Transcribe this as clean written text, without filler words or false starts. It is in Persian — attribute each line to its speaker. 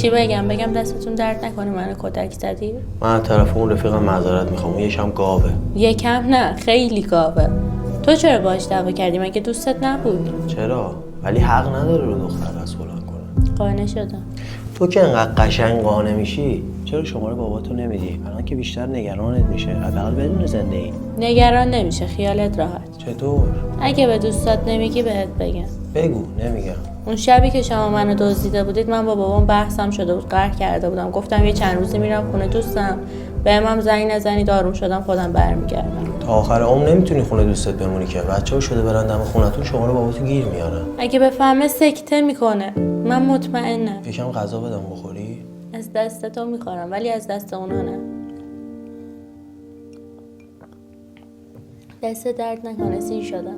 Speaker 1: چی بگم دستتون درد نکنه منو کتک زدی؟
Speaker 2: من از طرف اون رفیقم معذرت میخوام، اون یکم گاوه.
Speaker 1: یکم نه، خیلی گاوه. تو چرا باهاش دعوا کردی؟ مگه دوستت نبود؟
Speaker 2: چرا؟ ولی حق نداره رو دختر دست بلند کنه.
Speaker 1: قانع شدم.
Speaker 2: تو که انقدر قشنگ قانع میشی، چرا شماره باباتو نمیدی؟ الان که بیشتر نگرانت میشه، حداقل بدون زندگی.
Speaker 1: نگران نمیشه، خیالت راحت.
Speaker 2: چطور؟
Speaker 1: اگه به دوستات نمیگی بهت بگم.
Speaker 2: بگو. نمیگم.
Speaker 1: اون شبی که شما منو دزدیده بودید، من با بابام بحثم شده بود، قهر کرده بودم، گفتم یه چند روزی میرم خونه دوستم، بهم هم زنگ نزنید، آروم شدم خودم برمیگردم.
Speaker 2: تا آخر عمر نمیتونی خونه دوستت بمونی که بچه‌ها شده برن دم خونتون شماره باباتو گیر میارن.
Speaker 1: اگه بفهمه سکته میکنه. من مطمئنم.
Speaker 2: یکم غذا بدم بخوری؟
Speaker 1: از دست تو میخورم ولی از دست اونا نه. دست درد نکنه، سیر شدم.